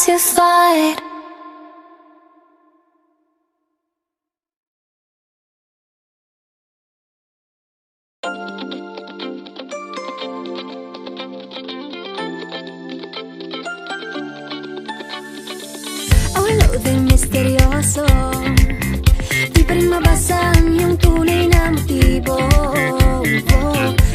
classified. Oh, hello there, misteryoso. Di pa rin mabasa ang iyong tunay na motibo.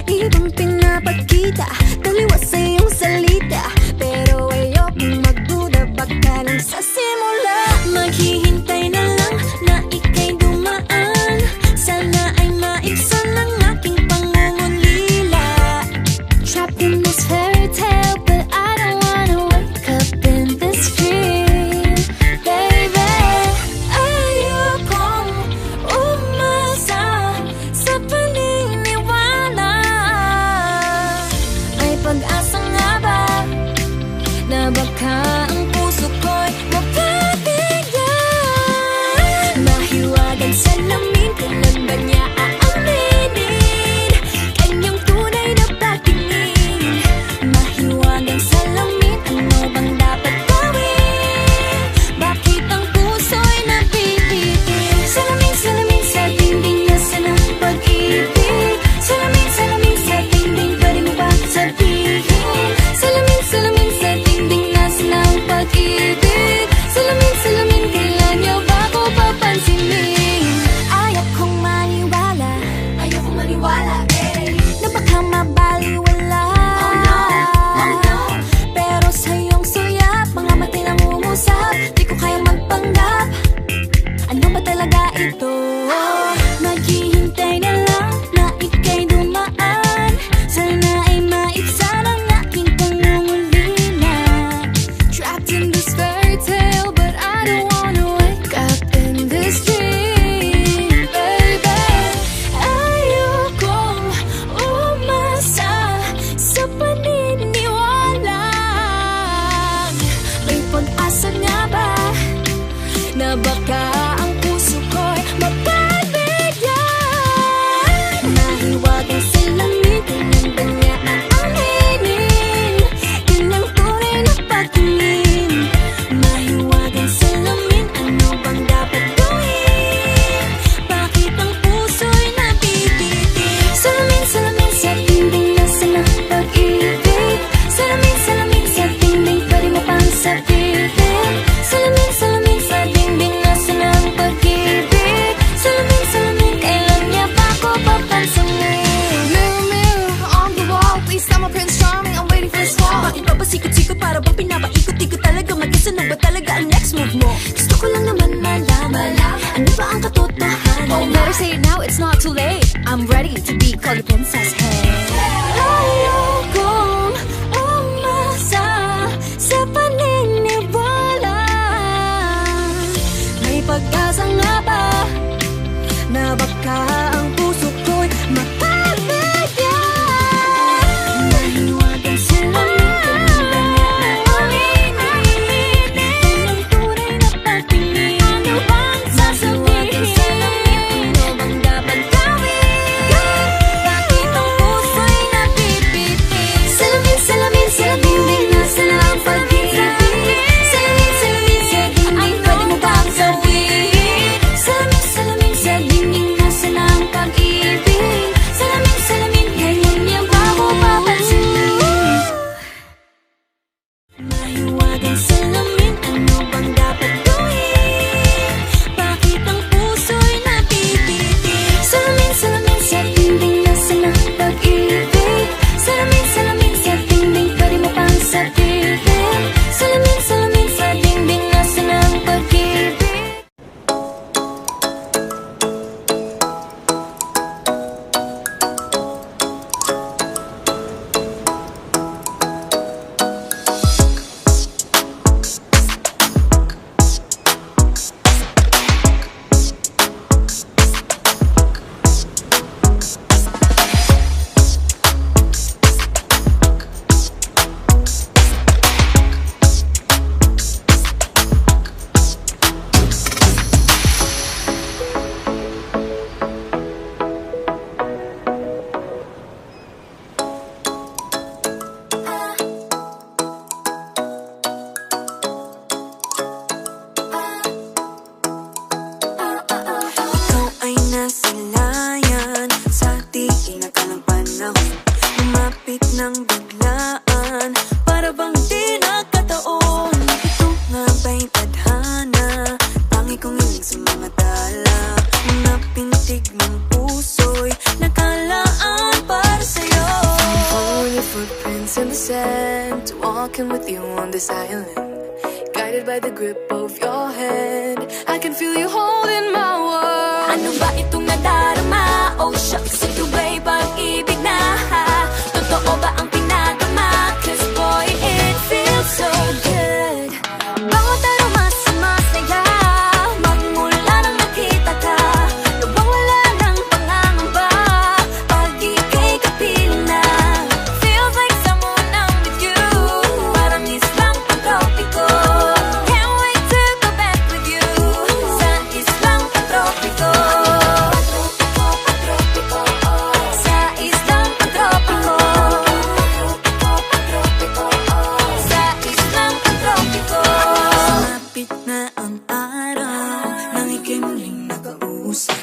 Ibang pinapakita, taliwas sa iyong salita, pero ayokong magduda baka lang sa simula. Maghihintay na lang na ika'y dumaan, sana ay maibsan ang aking pangungulila. Trapped in this fairy tale, but I don't wanna wake up in this dream, baby. Ayokong umasa sa paniniwala. May pag-asa nga ba na baka ang puso ko'y mapabigyan? Mahiwagang salamin, kailan ba niya aaminin kanyang tunay na pagtingin? Mahiwagang salamin, ano bang dapat gawin? Bakit ang puso'y napipitin? Salamin, salamin sa dingding, nasaan ang pag-ibig? Salamin, salamin sa dingding, pwede mo ba sabihin? Salamin, salamin sa dingding, nasaan ang pag-ibig? Salamin, salamin, kailan niyo ba ako papansinin? Ayokong maniwala, na baka mabaliwala. Oh no, pero sa iyong suya, mga matay lang umusap, di ko kayang magpanggap. Ano ba talaga ito? Naghihintay na lang na ika'y dumaan, sana ay maibsan ang aking pangungulila. Trapped in this fairy tale, but I don't wanna wake up in this dream, baby. Ayokong umasa sa paniniwala. May pag-asa nga ba na baka ang puso ko'y mapabigyan? Mahiwagang salamin, kailan ba niya aaminin kanyang tunay na pagtingin? Mahiwagang salamin, ano bang dapat gawin? Bakit ang puso'y napipitin? Salamin, salamin sa dingding, nasaan ang pag-ibig? Salamin, salamin sa dingding, pwede mo pang sabihin? Salamin, salamin sa dingding, nasaan ang pag-ibig? Salamin, salamin, kailan niya ba ako papansinin? Mirror, mirror on the wall, please tell my Prince Charming I'm waiting for his call. Bakit ba pasikot-sikot, para bang pinapaikot-ikot talaga? Mag-isa na ba talaga ang next move mo? Gusto ko lang naman malaman, ano ba ang katotohanan? Oh, better say it now, it's not too late. I'm ready to be called a princess, hey. Ayokong umasa sa paniniwala. May pag-asa nga ba na baka ang puso ko'y mapabigyan? Mahiwagang salamin, kailan ba niya aaminin kanyang tunay na pagtingin? Ano bang sasabihin? Mahiwagang salamin, ano bang dapat gawin? Bakit ang footprints in the sand, walking with you on this island, guided by the grip of your hand. I can feel you holding my world. Ano ba itong nadarama? Oh shucks, ito ba'y pag-ibig na? Totoo ba ang pinadama? Cause boy, it feels so good. Bawat aroma sumasaya, magmula nang nakita ka, nawawala ng pangangamba pag ika'y kapiling na. Feels like someone I'm with you, parang islang pantropiko. Can't wait to go back with you sa islang pantropiko. Sa islang pantropiko. Sa islang pantropiko. Sumapit na ang araw nang ika'y muling nakausap.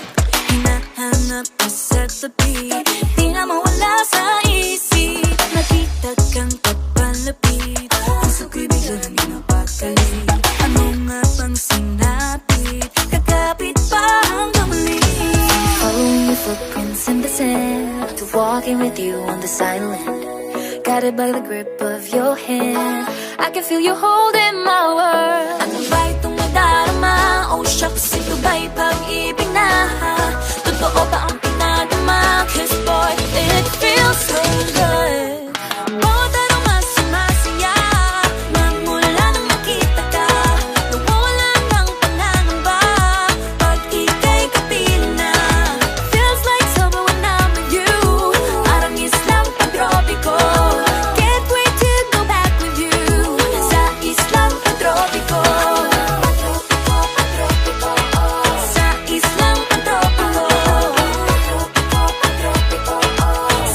Hinahanap ka sa tabi, di na mawala sa isip. Nakita kang papalapit, puso ko'y biglang napakalit. Ano nga bang sinapit, kakapit pa hanggang muli. Following your footprints in the sand, to walking with you on this island, guided by the grip of your hand. I can feel you holding my world. Ano ba itong nadarama? Oh shucks, ito ba'y pag-ibig na? Totoo ba ang pinadama? Cause boy, it feels so good. Bawat aroma sumasaya, magmula nang nakita ka, nawawala ng pangangamba pag ika'y kapiling na. Feels like summer when I'm with you, parang islang pantropiko. Can't wait to go back with you sa islang pantropiko. Sa islang pantropiko.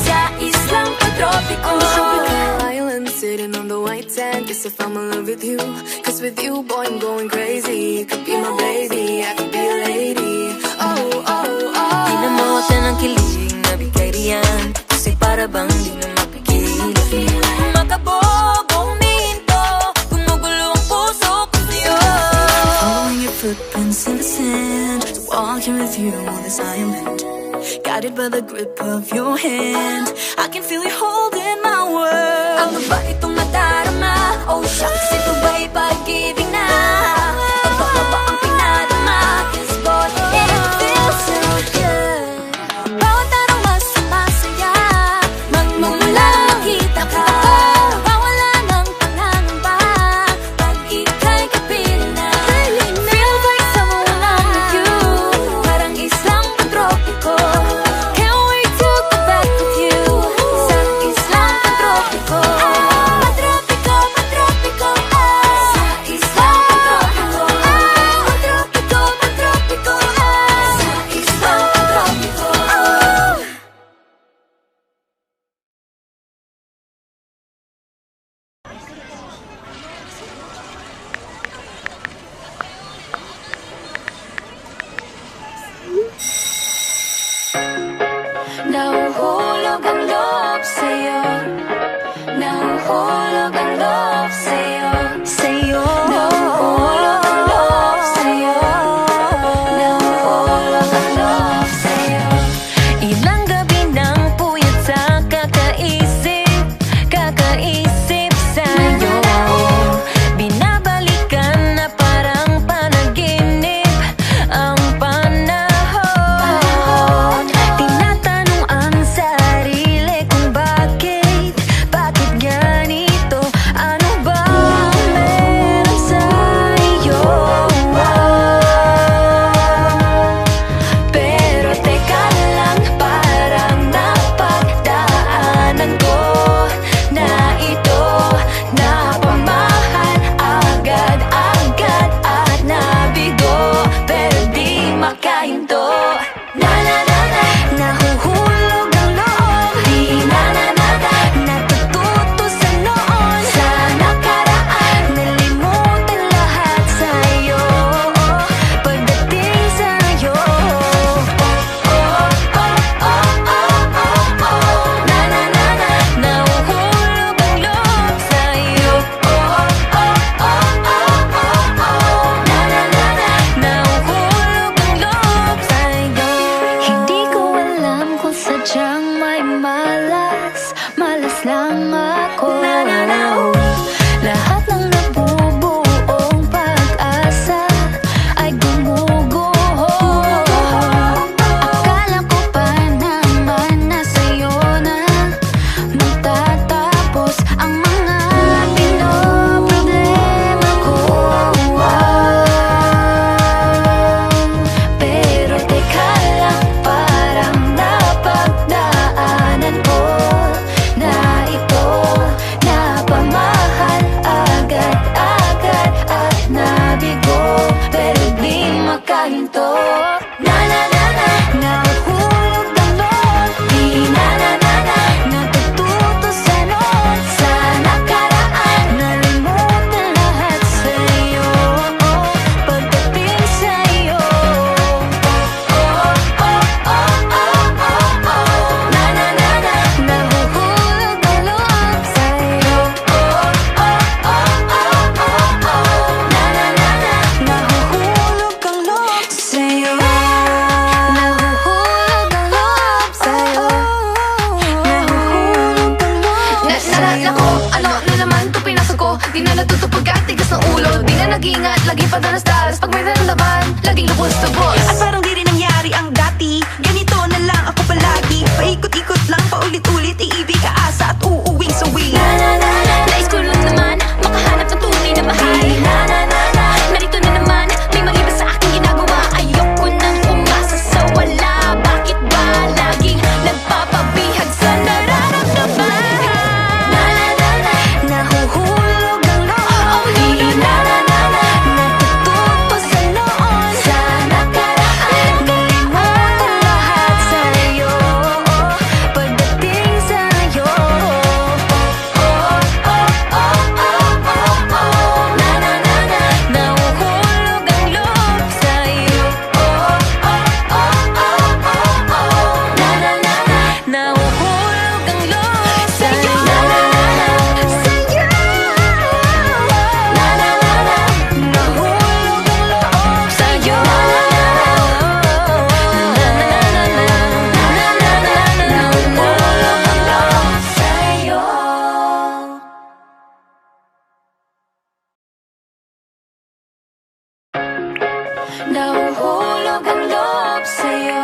Sa islang pantropiko. On the tropical island, sitting on the white sand. Guess if I'm in love with you, cause with you, boy, I'm going crazy. You could be my baby, I could be a lady. Oh, oh, oh. Pinamutan ng kilig na bigay riyan, kasi para bang di na mapigil. Makabog, huminto, gumugulo ang puso ko sa'yo. Following your footprints in the sand, walking with you on this island, guided by the grip of your hand. I can feel you holding my world. Ano ba itong nadarama? Oh shucks, ito ba'y pag-ibig na? Totoo ba ang pinadama? Cause boy, it feels so good. Bawat aroma sumasaya, magmumula nang nakita ka, nawawala ng pangangamba pag ika'y kapiling na. Feels like someone I'm with you, parang islang pantropiko. Can't wait to go back with you sa islang pantropiko. Pantropiko, pantropiko. Sa islang pantropiko. Pantropiko, pantropiko. Sa islang pantropiko. Nahuhulog ang loob sa'yo. Nahuhulog ang loob sa'yo. Sa'yo, Nahuhulog ang loob sa'yo. Nahuhulog ang loob sa'yo. ilang gabi ng puyat sa kakaisip sa'yo. Binabalikan na parang panaginip ang panahon. Tinatanong ang sarili kung bakit ganito? Ano ba ang meron sa'yo? Pero teka lang, parang napagdaanan ko na ito. lang ako. Lahat ng nabubuong pag-asa ay gumuguho. Akala ko pa naman na sa'yo na magtatapos ang mga pinoproblema ko. Pero teka lang, parang napagdaanan ko na ito napamahal agad-agad at nabigo, pero di makahinto. Na na na na, nahuhulog ang loob. Di na na na na, natututo sa noon, sa nakaraan. Nalimutan lahat sa'yo, pagdating sa'yo. Na na na na, nahuhulog ang loob sa'yo. Na na na na, nahuhulog ang loob sa'yo. Nahuhulog ang loob sa'yo. Nahuhulog ang loob Naalala ko, ano na naman to pinasok ko. Di na natutupag at tigas ng ulo. Di na nag-iingat, lagi pa danas-danas. Pag may naramdaman, laging lubos-tubos. At parang di rin nangyari ang dati. Ganito na lang ako palagi. Paikot-ikot lang, paulit-ulit. Iibig, aasa at uuwing sawi. Nais ko lang naman makahanap ng tunay na mahal. Narito na naman, may mali ba sa aking ginagawa? Ayoko nang umasa sa wala. Bakit ba laging nagpapabihag sa nararamdaman? Nahuhulog ang loob. Di na natututo sa noon, sa nakaraan. Nalimutan lahat sa'yo, pagdating sa'yo. Nahuhulog ang loob sa'yo. Nahuhulog ang loob sa'yo. Sa'yo. Nahuhulog ang loob sa'yo. Nahuhulog ang loob sa'yo. Nahuhulog ang loob sa'yo.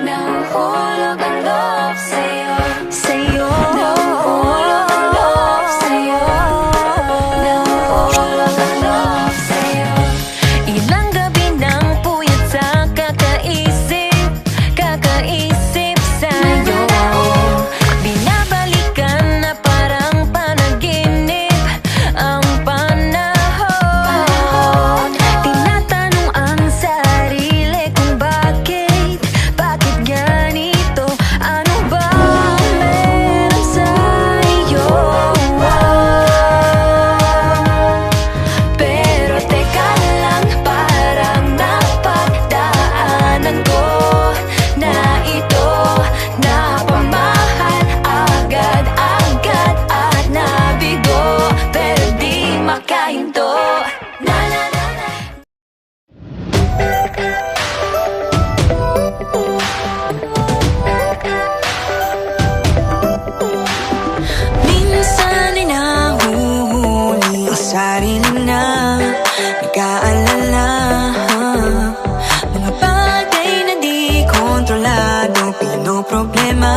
Nahuhulog ang loob sa'yo. Sa'yo. Nahuhulog ang loob sa'yo. Nahuhulog ang loob sa'yo. Ilang gabi nang puyat sa kakaisip sa'yo. Binabalikan na parang panaginip ang panahon. Tinatanong ang sarili kung bakit ganito? Ano ba ang meron sa'yo? Pero teka lang, parang napagdaanan ko na ito napamahal agad-agad at nabigo, pero di makahinto. Na na na na. Minsan ay nahuhuli ang sarili na nag-aalala. Mga bagay na di kontrolado, pinoproblema.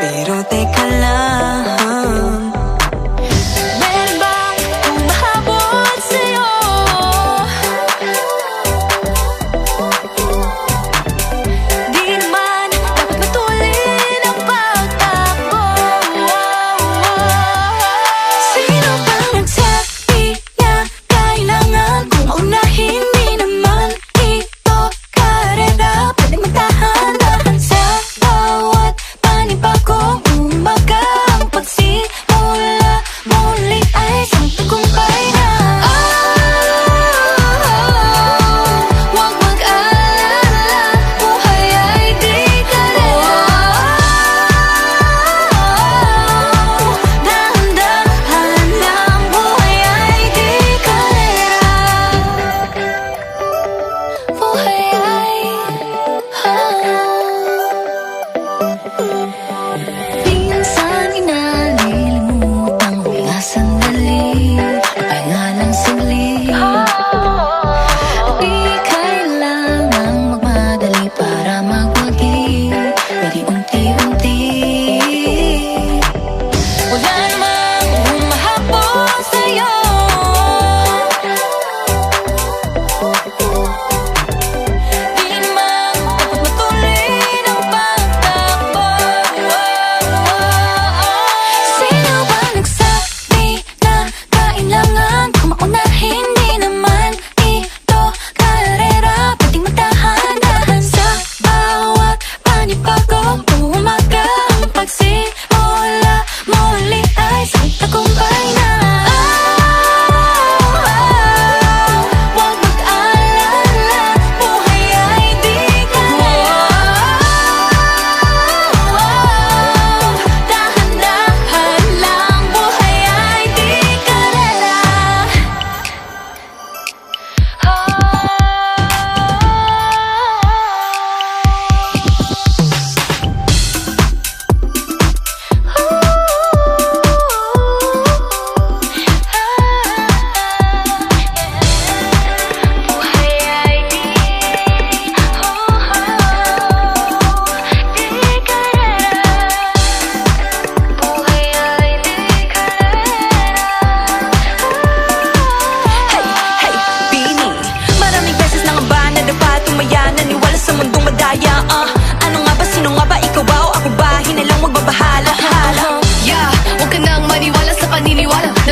Pero teka lang, Meron bang humahabol sa'yo? Di naman dapat matulin ang pagtakbo. Sino bang nagsabi na kailangan kong mauna?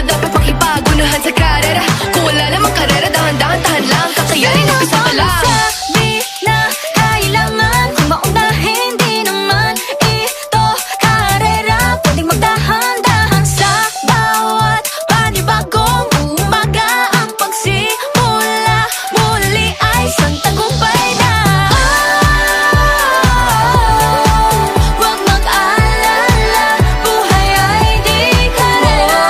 Na dapat makipagunahan sa karera. Kung wala namang karera, dahan-dahan, tahan lang. Kakayanin, umpisa ka lang. Sabi na kailangan kung maunahin, di naman ito karera. Pwedeng magdahan-dahan sa bawat panibagong umaga. Ang pagsimula muli ay isang tagumpay na. Huwag mag-alala, buhay ay di karera.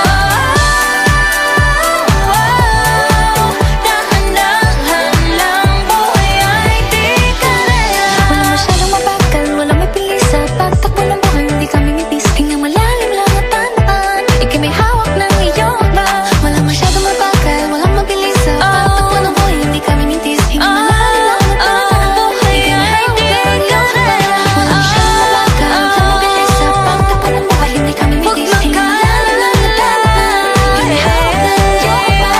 Dahan-dahan lang, buhay ay di karera. Wala masyadong mabagal, wala may bilis sa pagtakbo ng buhay, hindi kami nipis. Hingang malalim lang at tandaan, ika'y may hawak ng iyong akla. Wala masyadong mabagal, wala mabilis sa pagtakbo ng buhay, hindi kami mintis. Hingang malalim lang at tandaan, ika'y may hawak ng iyong akla. Wala masyadong mabagal, wala mabilis sa pagtakbo ng buhay, hindi kami mintis. Hingang malalim lang at tandaan, ika'y may hawak ng iyong akla.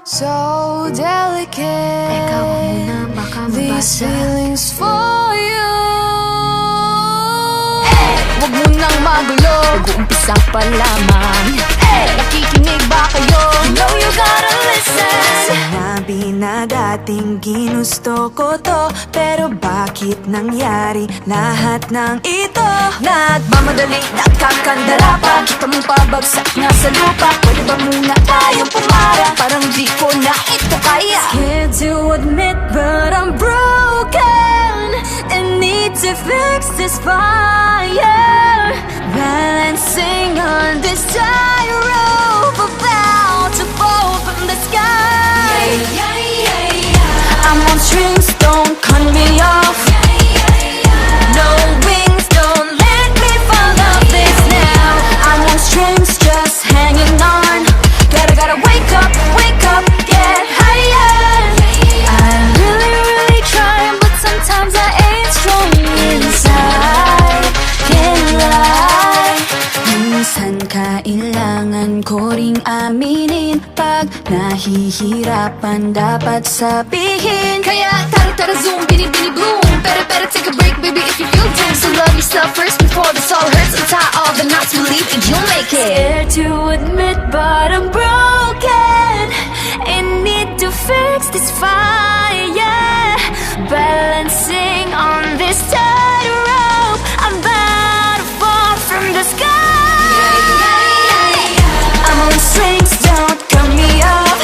So delicate, Ikaw ang muna, baka these mabasa. feelings for you. Huwag mo nang magulo, mag-uumpisa pa lamang. Nakikinig ba kayo? You know you gotta listen. Sinabi na dating ginusto ko to, pero bakit nangyari lahat ng ito? Nagmamadali, nakakandara pa, kita mong pabagsak na sa lupa. Pwede ba muna tayong pumara? Parang di ko na ito kaya. Scared to admit but I'm broken and need to fix this fire. Balancing on this tightrope, about to fall from the sky. I'm on strings, don't cut me off. No wings, don't let me fall off this now. I'm on strings, just hanging on. Gotta wake up, get higher. I'm really trying, but sometimes I ain't strong inside. Can't lie. Minsan kailangan ko ring aminin, pag nahihirapan dapat sabihin. Kaya tara zoom, bini bloom. Better take a break, baby, if you feel doomed. So love yourself first before this all hurts. And tie all the knots, believe that you'll make it. Scared to admit, but I'm broken and need to fix this fire. Balancing on this tightrope, I'm about to fall from the sky. I'm on strings, don't cut me off.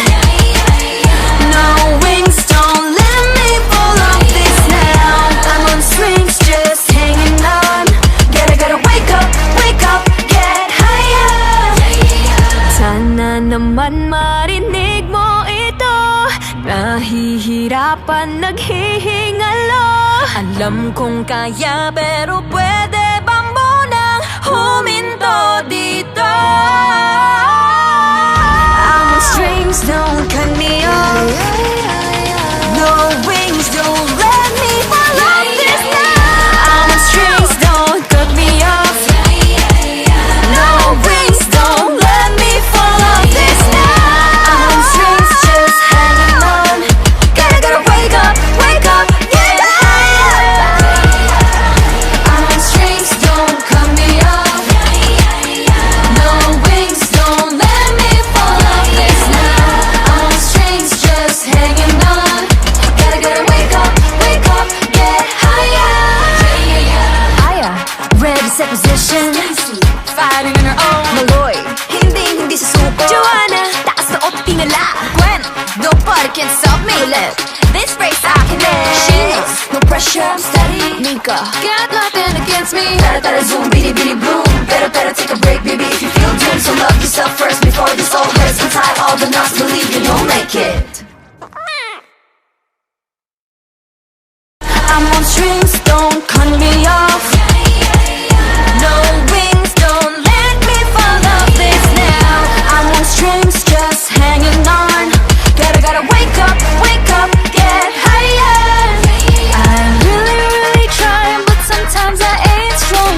No wings, don't let me fall off this now. I'm on strings, just hanging on. Gotta wake up, get higher. Sana naman marinig mo ito. Nahihirapan, naghihingalo. Alam kong kaya, pero pwede ba munang huminto dito? I'm on strings, don't cut me off. No wings, don't let me fall off this now. I'm on strings, don't cut me off. No wings, don't let me fall off this now. I'm on strings, just hanging on. Gotta wake up, get higher. I'm on strings, don't cut me off. No wings, don't let me fall off this now. I'm on strings, just hanging on. Gotta wake up, get higher. Aya, ready, set position. Fighting on her own. Maloy, hindi susuko. Joanna, taas na o tingala. Gwen, nobody can stop me. Left, this race I can live. She knows, no pressure, I'm steady. Nika, got nothing against me. Tara zoom, bini bloom. Better take a break, baby, if you feel doomed. So love yourself first before this all hurts. And tie all the knots, believe you don't make it. I'm on strings, don't cut me off. No wings, don't let me fall off this now. I'm on strings, just hanging on. Gotta wake up, get higher. I'm really trying, but sometimes I ain't strong.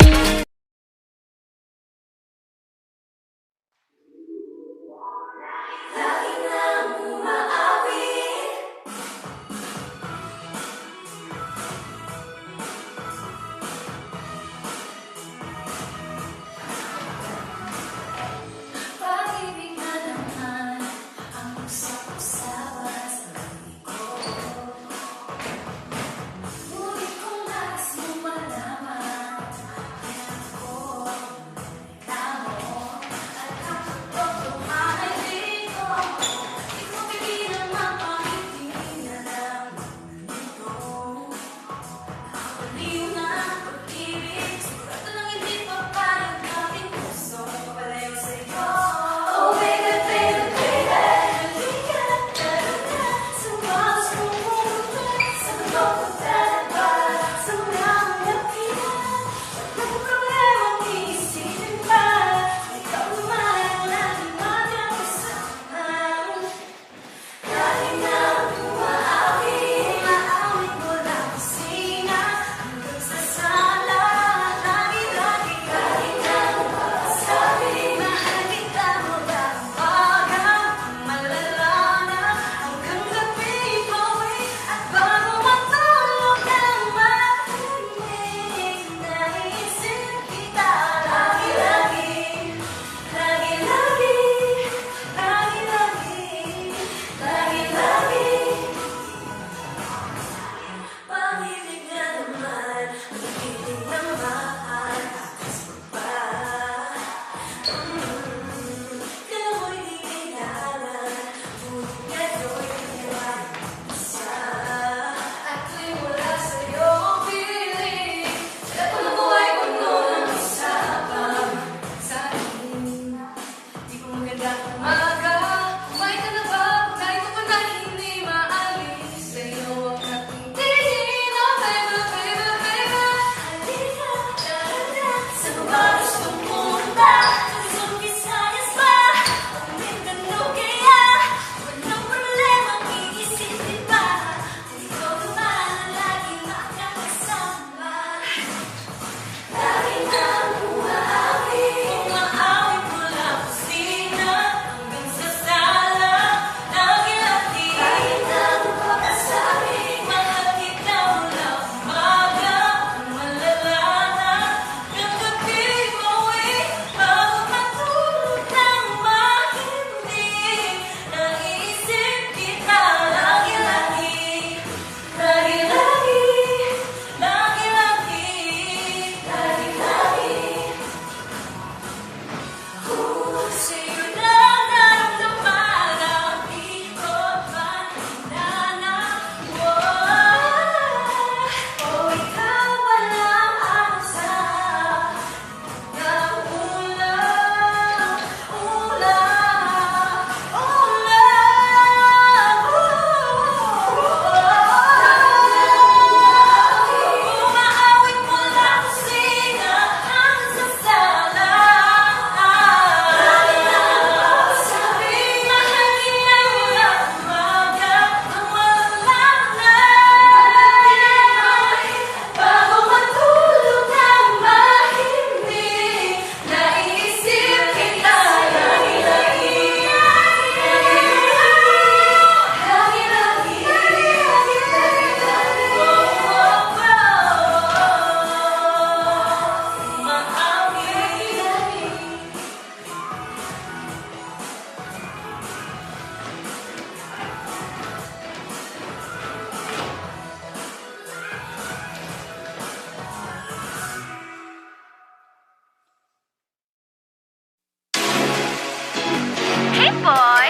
boy.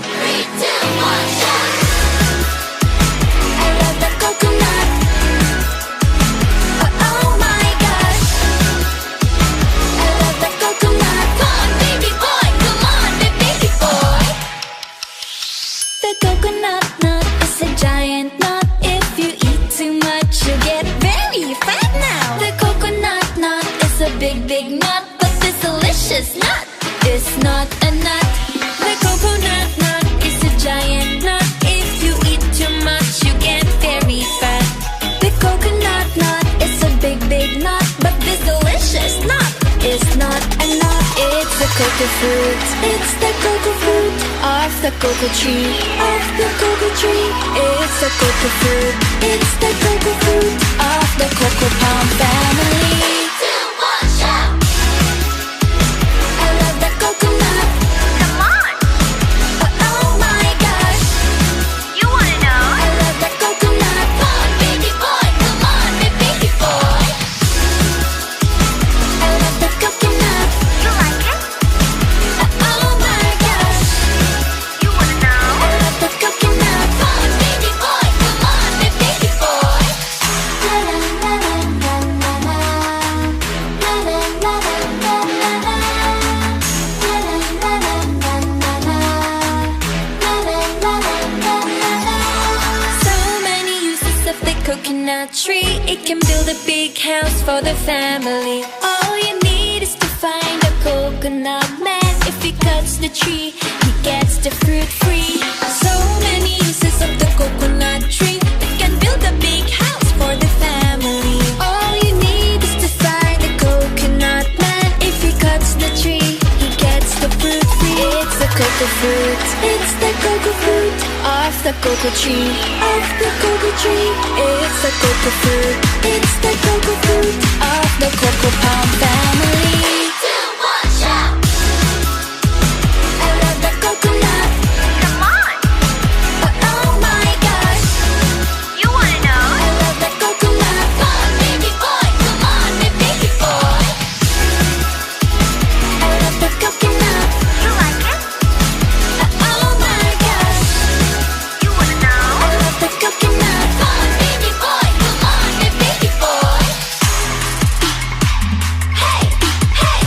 3, 2, 1, shout! I love the coconut. Oh my gosh. I love the coconut. Come on, baby boy. Come on, baby boy. The coconut nut is a giant nut. If you eat too much, you get very fat now. The coconut nut is a big, big nut, but this delicious nut is not a nut. The coconut nut is a giant nut. If you eat too much, you get very fat. The coconut nut is a big, big nut, but this delicious nut is not a nut. It's the cocoa fruit. It's the cocoa fruit of the cocoa tree. Of the cocoa tree. It's the cocoa fruit. It's the cocoa fruit of the cocoa palm family. 3, 2, 1, shout! I love the coconut. Come on, Oh my gosh. you wanna know? I love the coconut. Come on, baby boy. Come on, baby boy. I love the coconut. You like it? Oh my gosh. You wanna know? I love the coconut. Come on, baby boy. Come on, baby boy. La la la la la la la. La la la la la la la. La la la la la la la. La la la la la la. So many uses of the coconut tree. It can build a big house for the family. All you need is to find a coconut man. If he cuts the tree, he gets the fruit free. So many uses of the coconut tree. It can build a big house for the family. All you need is to find a coconut man. If he cuts the tree, he gets the fruit free. It's the cocoa fruit. It's the cocoa fruit of the cocoa tree. Of the cocoa tree. It's the cocoa fruit. It's the cocoa fruit of the cocoa palm family. 3, 2, 1, shout! I love the coconut. Come on, Oh my gosh. you wanna know? I love the coconut. Come on, baby boy. Come on, baby boy. I love the coconut. You like it? Oh my gosh. You wanna know? I love the coconut. Come on, baby boy. Come on, baby boy. Hey, hey.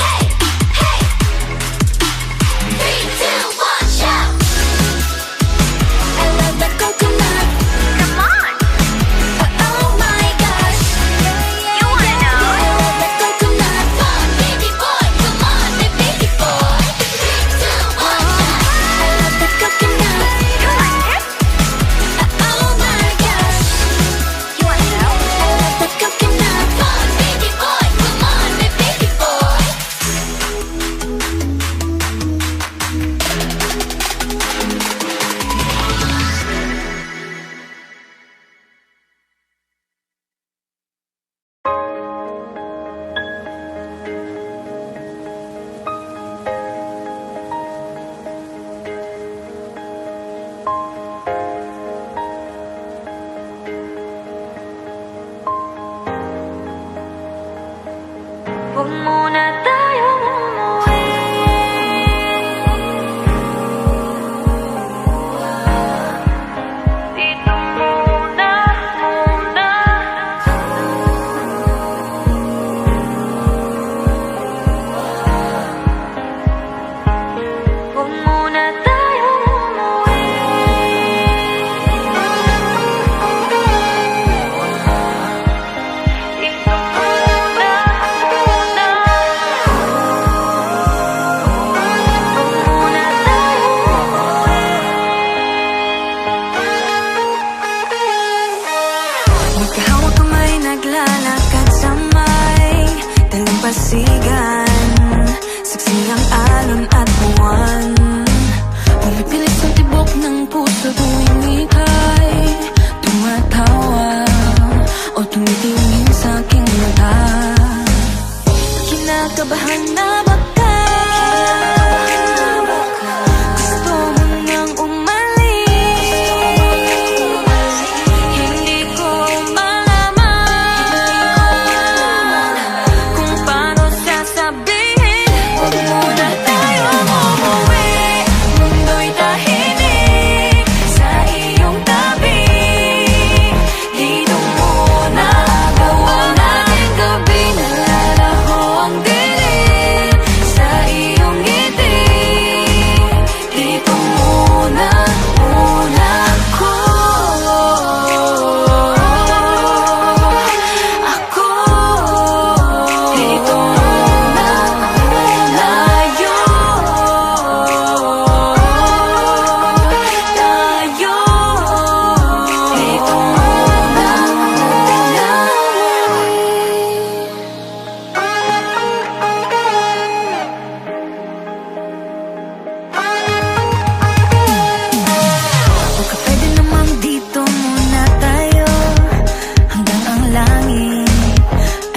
Hey, hey. 3, 2, 1, shout! I love the coconut. Come on, Oh my gosh. you wanna know? I love the coconut. Come on, baby boy. Come on, baby boy. 3, 2, 1, shout! I love the coconut. You like it? Oh my gosh. You wanna know? I love the coconut. Come on, baby boy. Come on, baby boy. Huwag muna tayong umuwi. Dito muna, muna. Huwag muna tayong umuwi. Dito muna, muna. Magkahawak kamay, naglalakad sa may dalampasigan. Saksi ang alon at buwan. Pumipilit sa tibok ng puso tuwing ika'y tumatawa o tumitingin sa aking mata. Kinakabahan na baka gusto mo nang umalis. Hindi ko malaman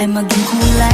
ay maging kulay